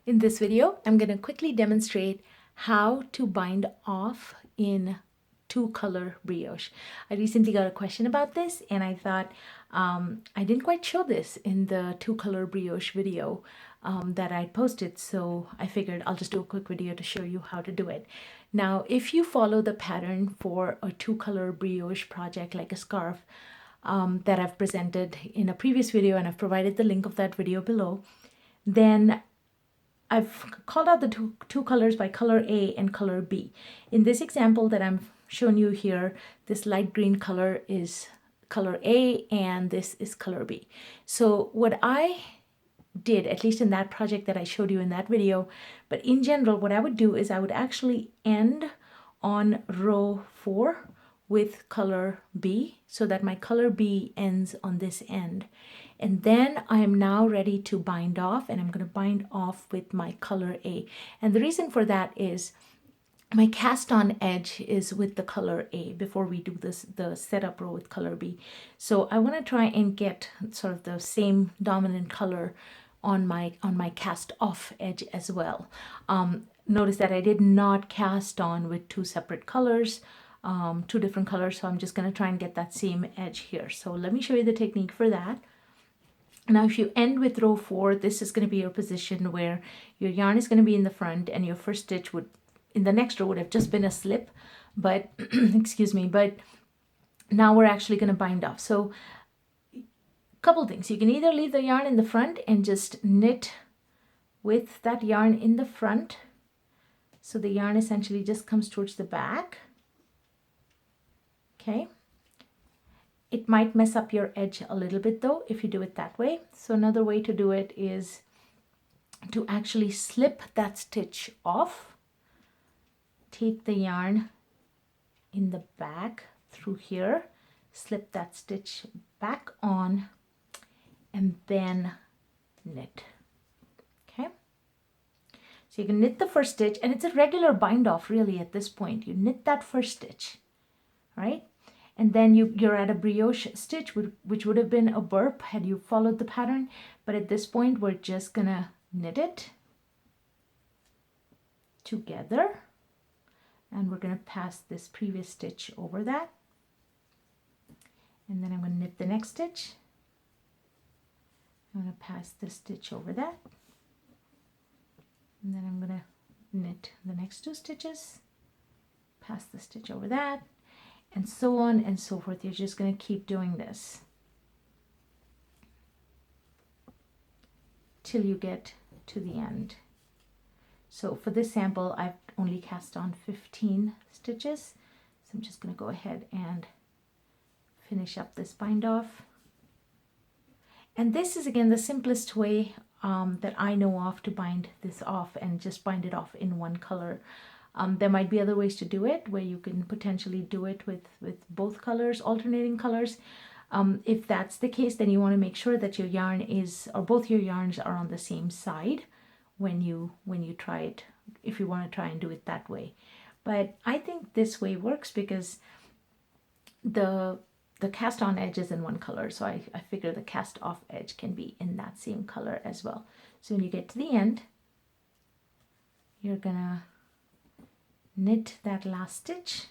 In this video, I'm going to quickly demonstrate how to bind off in two-color brioche. I recently got a question about this and I thought I didn't quite show this in the two-color brioche video that I posted, so I figured I'll just do a quick video to show you how to do it. Now, if you follow the pattern for a two-color brioche project like a scarf that I've presented in a previous video, and I've provided the link of that video below, then I've called out the two colors by color A and color B. In this example that I'm showing you here, this light green color is color A and this is color B. So what I did, at least in that project that I showed you in that video, but in general, what I would do is I would actually end on row 4 with color B so that my color B ends on this end. And then I am now ready to bind off, and I'm going to bind off with my color A. And the reason for that is my cast on edge is with the color A before we do this, the setup row with color B. So I want to try and get sort of the same dominant color on my cast off edge as well. Notice that I did not cast on with two separate colors, two different colors. So I'm just going to try and get that same edge here. So let me show you the technique for that. Now, if you end with row 4, this is going to be your position where your yarn is going to be in the front and your first stitch would, in the next row, would have just been a slip, but, excuse me, but now we're actually going to bind off. So a couple things. You can either leave the yarn in the front and just knit with that yarn in the front. So the yarn essentially just comes towards the back. Okay. It might mess up your edge a little bit though if you do it that way. So another way to do it is to actually slip that stitch off. Take the yarn in the back through here, slip that stitch back on, and then knit. Okay. So you can knit the first stitch, and it's a regular bind off really at this point. You knit that first stitch, right? And then you're at a brioche stitch, which would have been a burp had you followed the pattern. But at this point, we're just gonna knit it together. And we're gonna pass this previous stitch over that. And then I'm gonna knit the next stitch. I'm gonna pass this stitch over that. And then I'm gonna knit the next 2 stitches, pass the stitch over that, and so on and so forth. You're just going to keep doing this till you get to the end. So for this sample, I've only cast on 15 stitches. So I'm just going to go ahead and finish up this bind off. And this is again the simplest way that I know of to bind this off and just bind it off in one color. There might be other ways to do it where you can potentially do it with both colors, alternating colors. If that's the case, then you want to make sure that your yarn is, or both your yarns are on the same side when you try it, if you want to try and do it that way. But I think this way works because the cast on edge is in one color, so I figure the cast off edge can be in that same color as well. So when you get to the end, you're gonna knit that last stitch.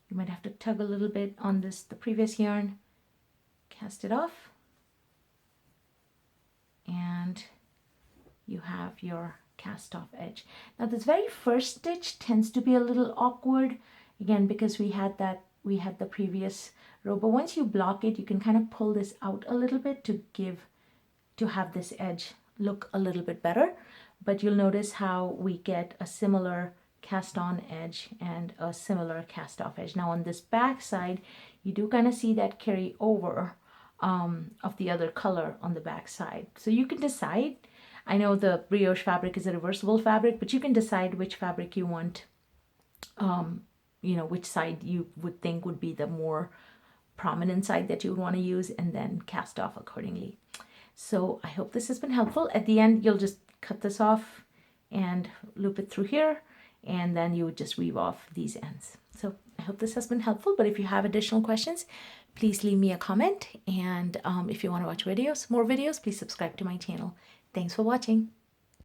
You might have to tug a little bit on the previous yarn, cast it off, and you have your cast off edge. Now this very first stitch tends to be a little awkward, again because we had the previous row, but once you block it, you can kind of pull this out a little bit to have this edge look a little bit better. But you'll notice how we get a similar cast on edge and a similar cast off edge. Now on this back side, you do kind of see that carry over of the other color on the back side. So you can decide, I know the brioche fabric is a reversible fabric, but you can decide which fabric you want, you know, which side you would think would be the more prominent side that you would want to use, and then cast off accordingly. So I hope this has been helpful. At the end, you'll just cut this off and loop it through here, and then you would just weave off these ends. So I hope this has been helpful, but if you have additional questions, please leave me a comment. And if you want to watch more videos, please subscribe to my channel. Thanks for watching.